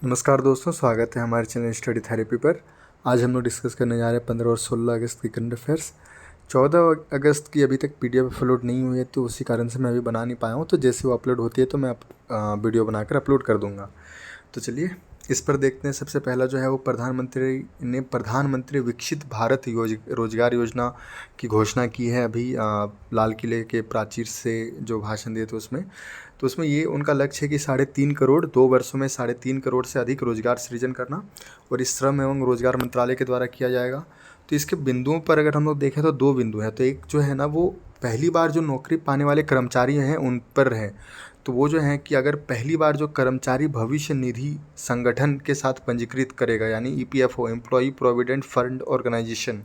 नमस्कार दोस्तों, स्वागत है हमारे चैनल स्टडी थेरेपी पर। आज हम लोग डिस्कस करने जा रहे हैं 15 और 16 अगस्त की करंट अफेयर्स। 14 अगस्त की अभी तक पीडीएफ अपलोड नहीं हुई है, तो उसी कारण से मैं अभी बना नहीं पाया हूँ। तो जैसे वो अपलोड होती है तो मैं वीडियो बनाकर अपलोड कर दूँगा। तो चलिए इस पर देखते हैं। सबसे पहला जो है वो प्रधानमंत्री विकसित भारत रोजगार योजना की घोषणा की है अभी लाल किले के प्राचीर से जो भाषण दिए थे उसमें। तो उसमें ये उनका लक्ष्य है कि 3.5 करोड़ 2 वर्षों में 3.5 करोड़ से अधिक रोजगार सृजन करना, और इस श्रम एवं रोजगार मंत्रालय के द्वारा किया जाएगा। तो इसके बिंदुओं पर अगर हम लोग देखें तो 2 बिंदु हैं। तो एक जो है ना, वो पहली बार जो नौकरी पाने वाले कर्मचारी हैं उन पर है। तो वो जो है कि अगर पहली बार जो कर्मचारी भविष्य निधि संगठन के साथ पंजीकृत करेगा, यानी EPFO employee provident fund organisation,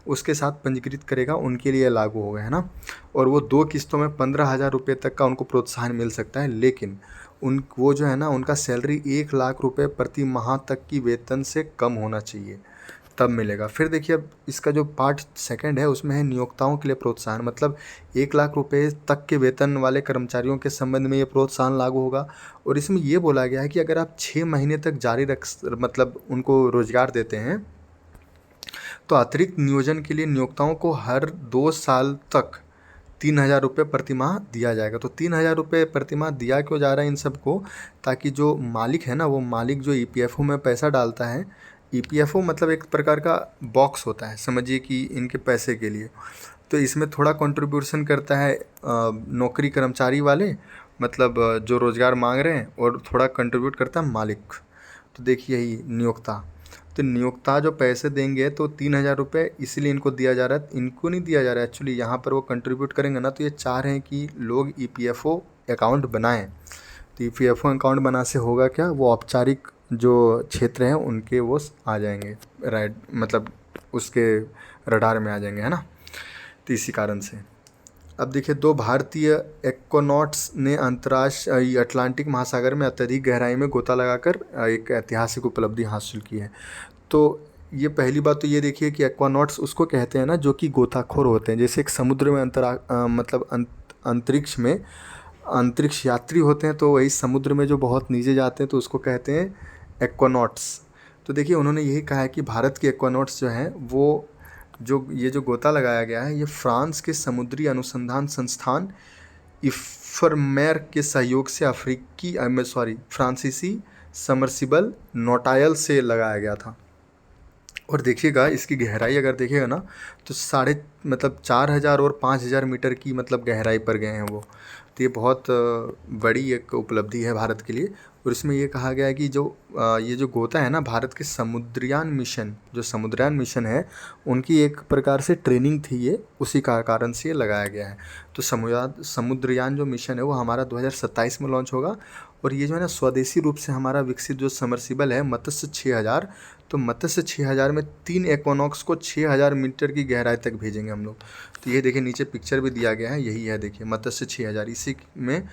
उसके साथ पंजीकृत करेगा, उनके लिए लागू होगा, है ना। और वो 2 किस्तों में 15,000 रुपये तक का उनको प्रोत्साहन मिल सकता है। लेकिन वो जो है ना, उनका सैलरी 1 लाख रुपये प्रति माह तक की वेतन से कम होना चाहिए, तब मिलेगा। फिर देखिए, अब इसका जो पार्ट सेकंड है उसमें है नियोक्ताओं के लिए प्रोत्साहन। मतलब 1 लाख रुपए तक के वेतन वाले कर्मचारियों के संबंध में ये प्रोत्साहन लागू होगा। और इसमें ये बोला गया है कि अगर आप 6 महीने तक जारी मतलब उनको रोजगार देते हैं, तो अतिरिक्त नियोजन के लिए नियोक्ताओं को हर 2 साल तक 3,000 रुपये प्रति माह दिया जाएगा। तो 3,000 रुपये प्रति माह दिया क्यों जा रहा है इन सबको? ताकि जो मालिक है ना, वो मालिक जो ईपीएफओ में पैसा डालता है, ईपीएफओ मतलब एक प्रकार का बॉक्स होता है, समझिए कि इनके पैसे के लिए। तो इसमें थोड़ा कंट्रीब्यूशन करता है नौकरी कर्मचारी वाले, मतलब जो रोज़गार मांग रहे हैं, और थोड़ा कंट्रीब्यूट करता है मालिक। तो देखिए यही नियोक्ता। तो नियोक्ता जो पैसे देंगे, तो 3,000 रुपये इसलिए इनको दिया जा रहा है। इनको नहीं दिया जा रहा है एक्चुअली, यहाँ पर वो कंट्रीब्यूट करेंगे ना, तो ये चाह रहे हैं कि लोग ईपीएफओ अकाउंट बनाएं। तो ईपीएफओ अकाउंट बनाने से होगा क्या, वो औपचारिक जो क्षेत्र हैं उनके वो आ जाएंगे, राइट, मतलब उसके रडार में आ जाएंगे, है ना। तो इसी कारण से अब देखिए, 2 भारतीय एक्वानॉट्स ने अंतर्राष्ट्रीय अटलांटिक महासागर में अत्यधिक गहराई में गोता लगाकर एक ऐतिहासिक उपलब्धि हासिल की है। तो ये पहली बात तो ये देखिए कि एक्वानॉट्स उसको कहते हैं ना जो कि गोताखोर होते हैं। जैसे एक समुद्र में अंतरिक्ष में अंतरिक्ष यात्री होते हैं, तो वही समुद्र में जो बहुत नीचे जाते हैं तो उसको कहते हैं एक्वानॉट्स। तो देखिए, उन्होंने यही कहा है कि भारत के एक्वानॉट्स जो हैं वो जो गोता लगाया गया है, ये फ्रांस के समुद्री अनुसंधान संस्थान इफरमेर के सहयोग से फ्रांसीसी समर्सिबल नौटायल से लगाया गया था। और देखिएगा इसकी गहराई अगर देखिएगा ना, तो 4,000 और 5,000 मीटर की मतलब गहराई पर गए हैं वो। तो ये बहुत बड़ी एक उपलब्धि है भारत के लिए। और इसमें ये कहा गया है कि ये जो गोता है ना, भारत के समुद्रयान मिशन है, उनकी एक प्रकार से ट्रेनिंग थी ये, उसी का कारण से ये लगाया गया है। तो समुद्रयान जो मिशन है वो हमारा 2027 में लॉन्च होगा। और ये जो है ना, स्वदेशी रूप से हमारा विकसित जो समर्सिबल है मत्स्य 6,000, तो मत्स्य 6,000 में 3 एक्वानॉक्स को 6,000 मीटर की गहराई तक भेजेंगे हम लोग। तो ये देखिए नीचे पिक्चर भी दिया गया है, यही है, देखिए मत्स्य 6,000। इसी में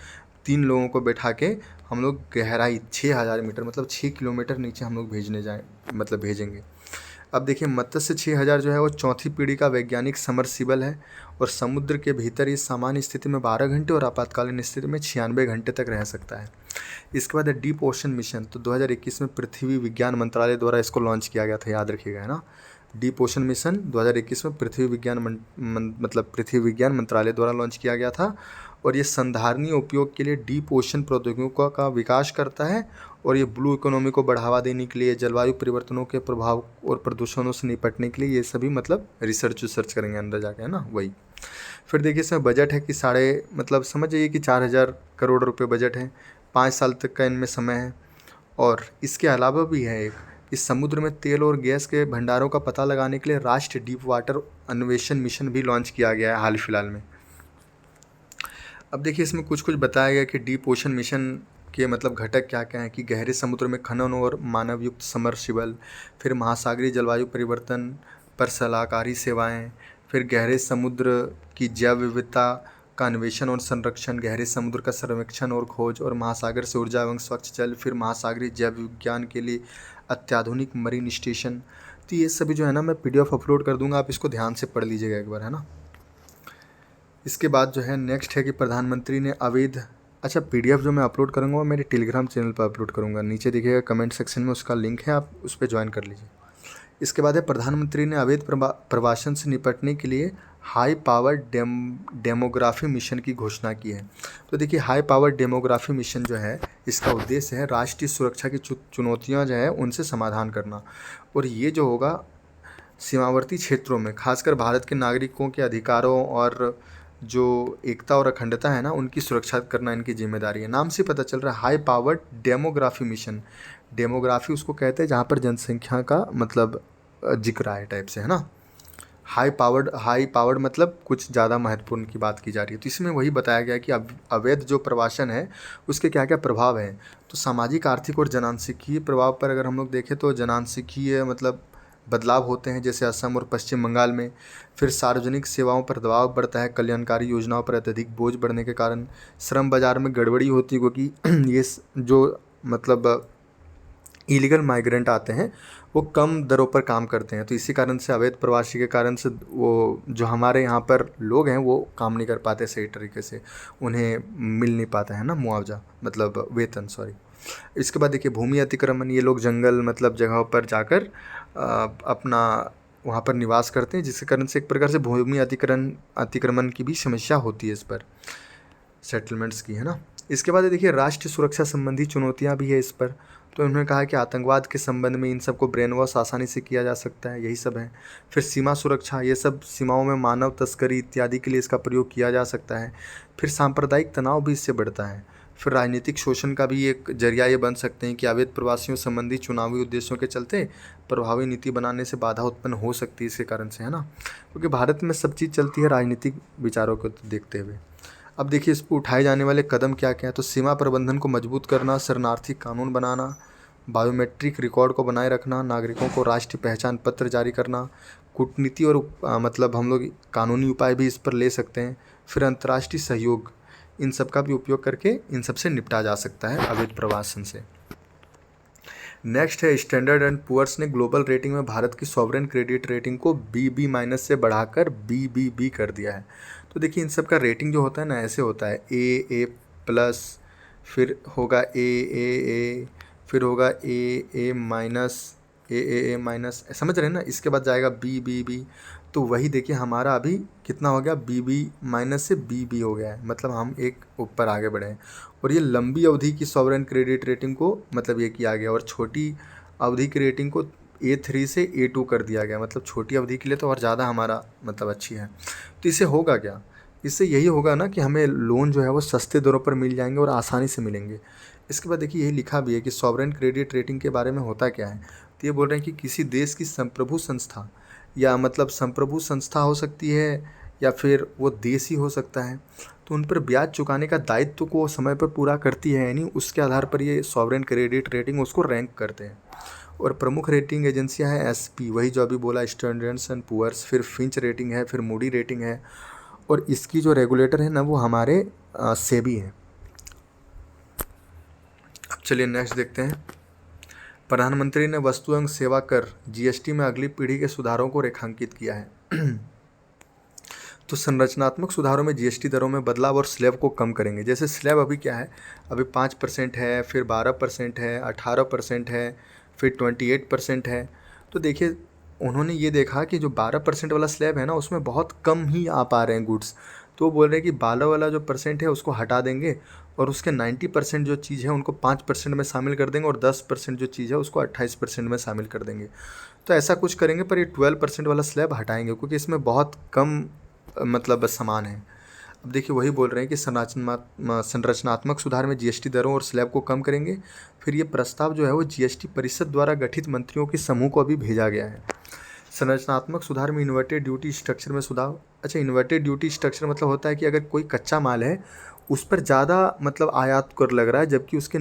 3 लोगों को बैठा के हम लोग गहराई 6,000 मीटर मतलब 6 किलोमीटर नीचे हम लोग भेजेंगे। अब देखिए, मत्स्य 6,000 जो है वो 4थी पीढ़ी का वैज्ञानिक समरसिबल है, और समुद्र के भीतर ये सामान्य स्थिति में 12 घंटे और आपातकालीन स्थिति में 96 घंटे तक रह सकता है। इसके बाद है डीप ओशन मिशन। तो 2021 में पृथ्वी विज्ञान मंत्रालय द्वारा इसको लॉन्च किया गया था, याद रखिएगा, है ना। डीप ओशन मिशन 2021 में पृथ्वी विज्ञान मंत्रालय द्वारा लॉन्च किया गया था। और ये संधारणीय उपयोग के लिए डीप ओशन प्रौद्योगिकियों का विकास करता है। और ये ब्लू इकोनॉमी को बढ़ावा देने के लिए, जलवायु परिवर्तनों के प्रभाव और प्रदूषणों से निपटने के लिए ये सभी मतलब रिसर्च करेंगे अंदर जाके, है ना, वही। फिर देखिए, इसमें बजट है कि समझ जाइए कि 4,000 करोड़ रुपए बजट है, 5 साल तक का इनमें समय है। और इसके अलावा भी है एक, इस समुद्र में तेल और गैस के भंडारों का पता लगाने के लिए राष्ट्रीय डीप वाटर अन्वेषण मिशन भी लॉन्च किया गया है हाल फिलहाल में। अब देखिए, इसमें कुछ बताया गया कि डीप ओशन मिशन के मतलब घटक क्या क्या हैं, कि गहरे समुद्र में खनन और मानव युक्त समरसिबल, फिर महासागरीय जलवायु परिवर्तन पर सलाहकारी सेवाएं, फिर गहरे समुद्र की जैव विविधता का अन्वेषण और संरक्षण, गहरे समुद्र का सर्वेक्षण और खोज, और महासागर से ऊर्जा एवं स्वच्छ जल, फिर महासागरीय जैव विज्ञान के लिए अत्याधुनिक मरीन स्टेशन। तो ये सभी जो है ना, मैं पीडीएफ अपलोड कर दूंगा, आप इसको ध्यान से पढ़ लीजिएगा एक बार, है ना। इसके बाद जो है नेक्स्ट है कि प्रधानमंत्री ने अवैध अच्छा, पीडीएफ जो मैं अपलोड करूँगा वो मेरे टेलीग्राम चैनल पर अपलोड करूँगा, नीचे देखिएगा कमेंट सेक्शन में उसका लिंक है, आप उस पर ज्वाइन कर लीजिए। इसके बाद है प्रधानमंत्री ने अवैध प्रवासन से निपटने के लिए हाई पावर डेमोग्राफी मिशन की घोषणा की है। तो देखिए, हाई पावर डेमोग्राफी मिशन जो है, इसका उद्देश्य है राष्ट्रीय सुरक्षा की चुनौतियां जो है उनसे समाधान करना। और ये जो होगा सीमावर्ती क्षेत्रों में, खासकर भारत के नागरिकों के अधिकारों और जो एकता और अखंडता है ना, उनकी सुरक्षा करना इनकी जिम्मेदारी है। नाम से पता चल रहा है high powered demography mission. Demography उसको कहते हैं जहाँ पर जनसंख्या का मतलब जिक्र आए टाइप से, है ना। हाई पावर्ड मतलब कुछ ज़्यादा महत्वपूर्ण की बात की जा रही है। तो इसमें वही बताया गया कि अवैध जो प्रवासन है उसके क्या क्या प्रभाव हैं। तो सामाजिक, आर्थिक और जनांशिकीय प्रभाव पर अगर हम लोग देखें तो जनांशिकीय मतलब बदलाव होते हैं, जैसे असम और पश्चिम बंगाल में। फिर सार्वजनिक सेवाओं पर दबाव बढ़ता है, कल्याणकारी योजनाओं पर अत्यधिक बोझ बढ़ने के कारण। श्रम बाजार में गड़बड़ी होती है, क्योंकि ये जो मतलब इलीगल माइग्रेंट आते हैं वो कम दरों पर काम करते हैं। तो इसी कारण से अवैध प्रवासी के कारण से वो जो हमारे यहाँ पर लोग हैं वो काम नहीं कर पाते सही तरीके से, उन्हें मिल नहीं पाता है ना मुआवजा, मतलब वेतन, सॉरी। इसके बाद देखिए भूमि अतिक्रमण, ये लोग जंगल मतलब जगहों पर जाकर अपना वहाँ पर निवास करते हैं, जिसके कारण से एक प्रकार से भूमि अतिक्रमण की भी समस्या होती है इस पर, सेटलमेंट्स की, है ना। इसके बाद देखिए राष्ट्रीय सुरक्षा संबंधी चुनौतियाँ भी है इस पर। तो उन्होंने कहा कि आतंकवाद के संबंध में इन सबको ब्रेन वॉश आसानी से किया जा सकता है, यही सब है। फिर सीमा सुरक्षा, ये सब सीमाओं में मानव तस्करी इत्यादि के लिए इसका प्रयोग किया जा सकता है। फिर सांप्रदायिक तनाव भी इससे बढ़ता है। फिर राजनीतिक शोषण का भी एक जरिया ये बन सकते हैं कि अवैध प्रवासियों संबंधी चुनावी उद्देश्यों के चलते प्रभावी नीति बनाने से बाधा उत्पन्न हो सकती है इसके कारण से, है ना। क्योंकि भारत में सब चीज़ चलती है राजनीतिक विचारों को देखते हुए। अब देखिए इस पर उठाए जाने वाले कदम क्या क्या है। तो सीमा प्रबंधन को मजबूत करना, शरणार्थी कानून बनाना, बायोमेट्रिक रिकॉर्ड को बनाए रखना, नागरिकों को राष्ट्रीय पहचान पत्र जारी करना, कूटनीति और मतलब हम लोग कानूनी उपाय भी इस पर ले सकते हैं। फिर अंतर्राष्ट्रीय सहयोग, इन सब का भी उपयोग करके इन सब से निपटा जा सकता है अवैध प्रवासन से। नेक्स्ट है स्टैंडर्ड एंड पुअर्स ने ग्लोबल रेटिंग में भारत की सॉवरेन क्रेडिट रेटिंग को BB- से बढ़ाकर BBB कर दिया है। तो देखिए इन सब का रेटिंग जो होता है ना, ऐसे होता है AA+, फिर होगा AAA, फिर होगा AAA-, समझ रहे हैं ना। इसके बाद जाएगा BBB। तो वही देखिए हमारा अभी कितना हो गया, BB- से BB हो गया है, मतलब हम एक ऊपर आगे बढ़े हैं। और ये लंबी अवधि की सॉवरेन क्रेडिट रेटिंग को मतलब ये किया गया, और छोटी अवधि की रेटिंग को A3 से A2 कर दिया गया। मतलब छोटी अवधि के लिए तो और ज़्यादा हमारा मतलब अच्छी है। तो इससे होगा क्या, इससे यही होगा ना कि हमें लोन जो है वो सस्ते दरों पर मिल जाएंगे और आसानी से मिलेंगे। इसके बाद देखिए यही लिखा भी है कि सॉवरेन क्रेडिट रेटिंग के बारे में होता क्या है। तो ये बोल रहे हैं कि किसी देश की संप्रभु संस्था, या मतलब संप्रभु संस्था हो सकती है या फिर वो देश ही हो सकता है, तो उन पर ब्याज चुकाने का दायित्व को समय पर पूरा करती है, यानी उसके आधार पर ये सॉवरेन क्रेडिट रेटिंग उसको रैंक करते हैं। और प्रमुख रेटिंग एजेंसियां हैं SP, वही जो अभी बोला स्टैंडर्ड एंड पुअर्स, फिर फिंच रेटिंग है, फिर मूडी रेटिंग है, और इसकी जो रेगुलेटर है ना वो हमारे सेबी हैं। अब चलिए नेक्स्ट देखते हैं। प्रधानमंत्री ने वस्तु एवं सेवा कर GST में अगली पीढ़ी के सुधारों को रेखांकित किया है। तो संरचनात्मक सुधारों में GST दरों में बदलाव और स्लैब को कम करेंगे। जैसे स्लैब अभी क्या है, अभी 5% है, फिर 12% है, 18% है, फिर 28% है। तो देखिए उन्होंने ये देखा कि जो 12% वाला स्लैब है ना उसमें बहुत कम ही आ पा रहे हैं गुड्स। तो वो बोल रहे हैं कि 12 वाला जो परसेंट है उसको हटा देंगे, और उसके 90% जो चीज़ है उनको 5% में शामिल कर देंगे, और 10% जो चीज़ है उसको 28% में शामिल कर देंगे। तो ऐसा कुछ करेंगे, पर ये 12% वाला स्लैब हटाएंगे क्योंकि इसमें बहुत कम मतलब सामान है। अब देखिए वही बोल रहे हैं कि संरचनात्मक सुधार में GST दरों और स्लैब को कम करेंगे। फिर ये प्रस्ताव जो है वो GST परिषद द्वारा गठित मंत्रियों के समूह को अभी भेजा गया है। संरचनात्मक सुधार में इन्वर्टेड ड्यूटी स्ट्रक्चर में सुधार। अच्छा, इन्वर्टेड ड्यूटी स्ट्रक्चर मतलब होता है कि अगर कोई कच्चा माल है उस पर ज़्यादा मतलब आयात कर लग रहा है, जबकि उसके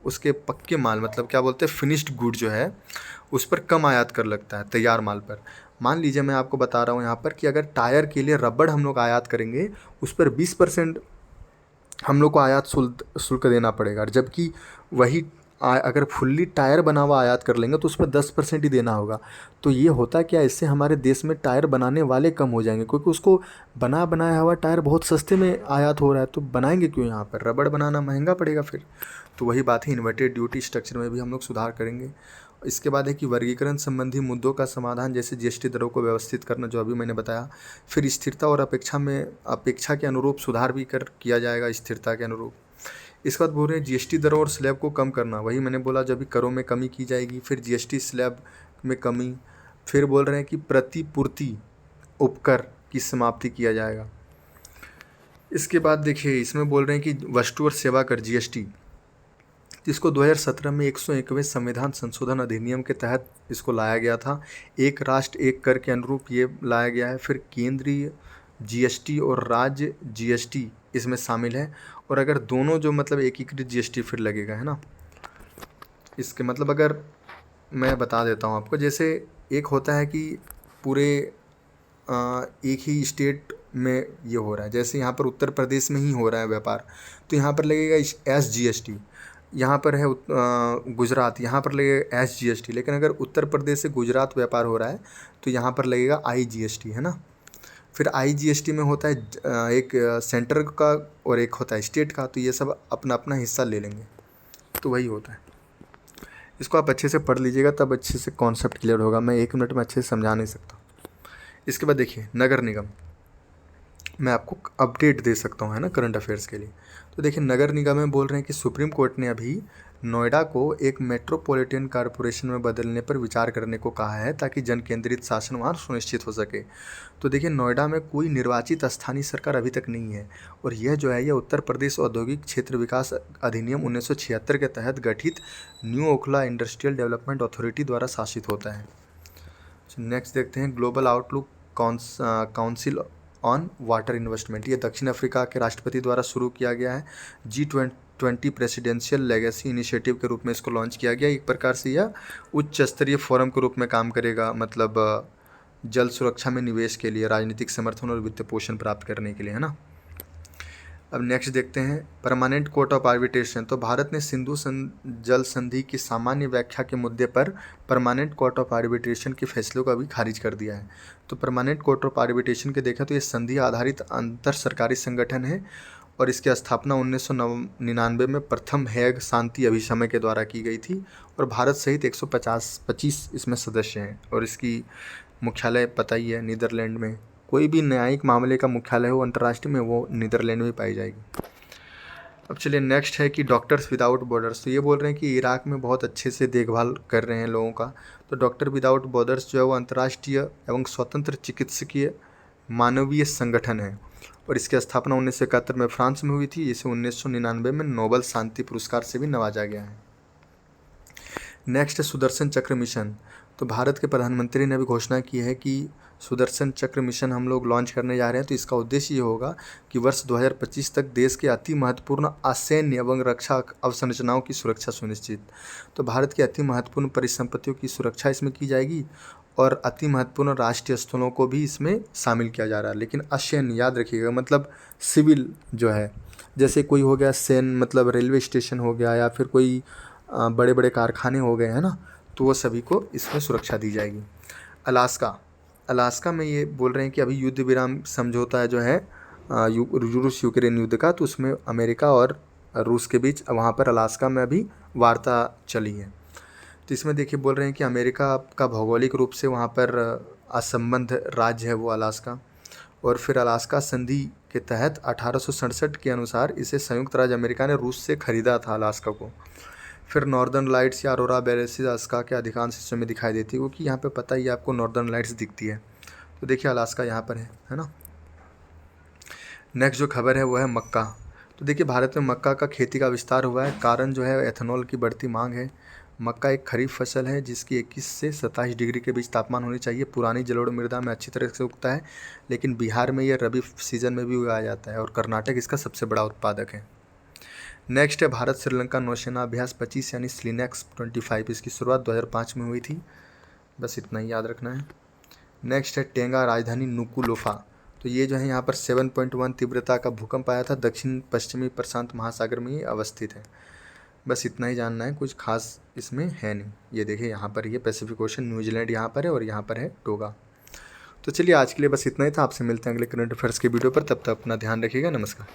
उसके पक्के माल मतलब क्या बोलते हैं फिनिश्ड गुड जो है उस पर कम आयात कर लगता है, तैयार माल पर। मान लीजिए मैं आपको बता रहा हूँ यहाँ पर कि अगर टायर के लिए रबड़ हम लोग आयात करेंगे उस पर 20% हम लोग को आयात शुल्क देना पड़ेगा, जबकि वही अगर फुल्ली टायर बना हुआ आयात कर लेंगे तो उस पर 10% ही देना होगा। तो ये होता क्या है, इससे हमारे देश में टायर बनाने वाले कम हो जाएंगे, क्योंकि उसको बनाया हुआ टायर बहुत सस्ते में आयात हो रहा है, तो बनाएंगे क्यों यहाँ पर, रबड़ बनाना महंगा पड़ेगा फिर। तो वही बात है, इन्वर्टेड ड्यूटी स्ट्रक्चर में भी हम लोग सुधार करेंगे। इसके बाद है कि वर्गीकरण संबंधी मुद्दों का समाधान, जैसे जीएसटी दरों को व्यवस्थित करना, जो अभी मैंने बताया। फिर स्थिरता और अपेक्षा के अनुरूप सुधार भी किया जाएगा, स्थिरता के अनुरूप। इसके बाद बोल रहे हैं जीएसटी दरों और स्लैब को कम करना, वही मैंने बोला, जब भी करों में कमी की जाएगी, फिर जीएसटी स्लैब में कमी। फिर बोल रहे हैं कि प्रतिपूर्ति उपकर की समाप्ति किया जाएगा। इसके बाद देखिए इसमें बोल रहे हैं कि वस्तु और सेवा कर जीएसटी, जिसको 2017 में 101वें संविधान संशोधन अधिनियम के तहत इसको लाया गया था। एक राष्ट्र एक कर के अनुरूप ये लाया गया है। फिर केंद्रीय जीएसटी और राज्य जीएसटी इसमें शामिल है, और अगर दोनों जो मतलब एकीकृत जीएसटी फिर लगेगा, है ना। इसके मतलब अगर मैं बता देता हूँ आपको, जैसे एक होता है कि पूरे एक ही स्टेट में ये हो रहा है, जैसे यहाँ पर उत्तर प्रदेश में ही हो रहा है व्यापार, तो यहाँ पर लगेगा SGST। यहाँ पर है गुजरात, यहाँ पर लगेगा SGST। लेकिन अगर उत्तर प्रदेश से गुजरात व्यापार हो रहा है तो यहाँ पर लगेगा IGST, है ना। फिर IGST में होता है एक सेंटर का और एक होता है स्टेट का, तो ये सब अपना अपना हिस्सा ले लेंगे, तो वही होता है। इसको आप अच्छे से पढ़ लीजिएगा, तब अच्छे से कॉन्सेप्ट क्लियर होगा। मैं 1 मिनट में अच्छे से समझा नहीं सकता। इसके बाद देखिए नगर निगम, मैं आपको अपडेट दे सकता हूँ, है ना, करंट अफेयर्स के लिए। तो देखिए नगर निगम में बोल रहे हैं कि सुप्रीम कोर्ट ने अभी नोएडा को एक मेट्रोपॉलिटन कॉरपोरेशन में बदलने पर विचार करने को कहा है, ताकि जन केंद्रित शासन वहाँ सुनिश्चित हो सके। तो देखिए नोएडा में कोई निर्वाचित स्थानीय सरकार अभी तक नहीं है, और यह जो है ये उत्तर प्रदेश औद्योगिक क्षेत्र विकास अधिनियम 1976 के तहत गठित new Okhla industrial development authority द्वारा शासित होता है। नेक्स्ट देखते हैं global outlook council on water investment, ये दक्षिण अफ्रीका के राष्ट्रपति द्वारा शुरू किया गया है। G20 प्रेसिडेंशियल लेगेसी इनिशिएटिव के रूप में इसको लॉन्च किया गया। एक प्रकार से यह उच्च स्तरीय फोरम के रूप में काम करेगा, मतलब जल सुरक्षा में निवेश के लिए, राजनीतिक समर्थन और वित्त पोषण प्राप्त करने के लिए, है ना। अब नेक्स्ट देखते हैं परमानेंट कोर्ट ऑफ आर्बिट्रेशन। तो भारत ने सिंधु जल संधि की सामान्य व्याख्या के मुद्दे पर परमानेंट कोर्ट ऑफ आर्बिट्रेशन के फैसलों को अभी खारिज कर दिया है। तो परमानेंट कोर्ट ऑफ आर्बिट्रेशन के देखा तो ये संधि आधारित अंतर सरकारी संगठन है, और इसकी स्थापना 1999 में प्रथम हेग शांति अभिसमय के द्वारा की गई थी, और भारत सहित 125 इसमें सदस्य हैं, और इसकी मुख्यालय पता ही है नीदरलैंड में। कोई भी न्यायिक मामले का मुख्यालय हो अंतर्राष्ट्रीय में, वो नीदरलैंड में पाई जाएगी। अब चलिए नेक्स्ट है कि डॉक्टर्स विदाउट बॉर्डर्स। तो ये बोल रहे हैं कि इराक में बहुत अच्छे से देखभाल कर रहे हैं लोगों का। तो डॉक्टर विदाउट बॉर्डर्स जो है वो अंतर्राष्ट्रीय एवं स्वतंत्र चिकित्सकीय मानवीय संगठन है, और इसकी स्थापना 1971 में फ्रांस में हुई थी। इसे 1999 में नोबेल शांति पुरस्कार से भी नवाजा गया है। नेक्स्ट है सुदर्शन चक्र मिशन। तो भारत के प्रधानमंत्री ने भी घोषणा की है कि सुदर्शन चक्र मिशन हम लोग लॉन्च करने जा रहे हैं। तो इसका उद्देश्य ये होगा कि वर्ष 2025 तक देश के अति महत्वपूर्ण असैन्य एवं रक्षा अवसंरचनाओं की सुरक्षा सुनिश्चित। तो भारत की अति महत्वपूर्ण परिसंपत्तियों की सुरक्षा इसमें की जाएगी, और अति महत्वपूर्ण राष्ट्रीय स्थलों को भी इसमें शामिल किया जा रहा है। लेकिन असैन्य याद रखिएगा, मतलब सिविल जो है, जैसे कोई हो गया सैन्य, मतलब रेलवे स्टेशन हो गया, या फिर कोई बड़े बड़े कारखाने हो गए, है ना, तो वो सभी को इसमें सुरक्षा दी जाएगी। अलास्का में ये बोल रहे हैं कि अभी युद्ध विराम समझौता जो है रूस यूक्रेन युद्ध का, तो उसमें अमेरिका और रूस के बीच वहाँ पर अलास्का में अभी वार्ता चली है। तो इसमें देखिए बोल रहे हैं कि अमेरिका का भौगोलिक रूप से वहाँ पर असंबद्ध राज्य है वो अलास्का, और फिर अलास्का संधि के तहत 1867 के अनुसार इसे संयुक्त राज्य अमेरिका ने रूस से खरीदा था अलास्का को। फिर नॉर्दर्न लाइट्स या अरोरा बोरेलिस अलास्का के अधिकांश हिस्सों में दिखाई देती है, क्योंकि यहाँ पे पता ही आपको नॉर्दर्न लाइट्स दिखती है। तो देखिए अलास्का यहाँ पर है ना। नेक्स्ट जो खबर है वो है मक्का। तो देखिए भारत में मक्का का खेती का विस्तार हुआ है, कारण जो है एथेनॉल की बढ़ती मांग है। मक्का एक खरीफ फसल है जिसकी 21 से 27 डिग्री के बीच तापमान होनी चाहिए। पुरानी जलोढ़ मृदा में अच्छी तरह से उगता है, लेकिन बिहार में यह रबी सीजन में भी उगाया जाता है, और कर्नाटक इसका सबसे बड़ा उत्पादक है। नेक्स्ट है भारत श्रीलंका नौसेना अभ्यास 25 यानी स्लिनेक्स 25। इसकी शुरुआत 2005 में हुई थी, बस इतना ही याद रखना है। नेक्स्ट है टेंगा राजधानी नुकुलोफा। तो ये जो है यहाँ पर 7.1 तीव्रता का भूकंप आया था, दक्षिण पश्चिमी प्रशांत महासागर में ये अवस्थित है। बस इतना ही जानना है, कुछ खास इसमें है नहीं। ये देखिए यहाँ पर ये पैसिफिक ओशन, न्यूजीलैंड यहाँ पर है और यहाँ पर है टोगा। तो चलिए आज के लिए बस इतना ही था। आपसे मिलते हैं अगले करंट अफेयर्स के वीडियो पर। तब तक अपना ध्यान रखिएगा। नमस्कार।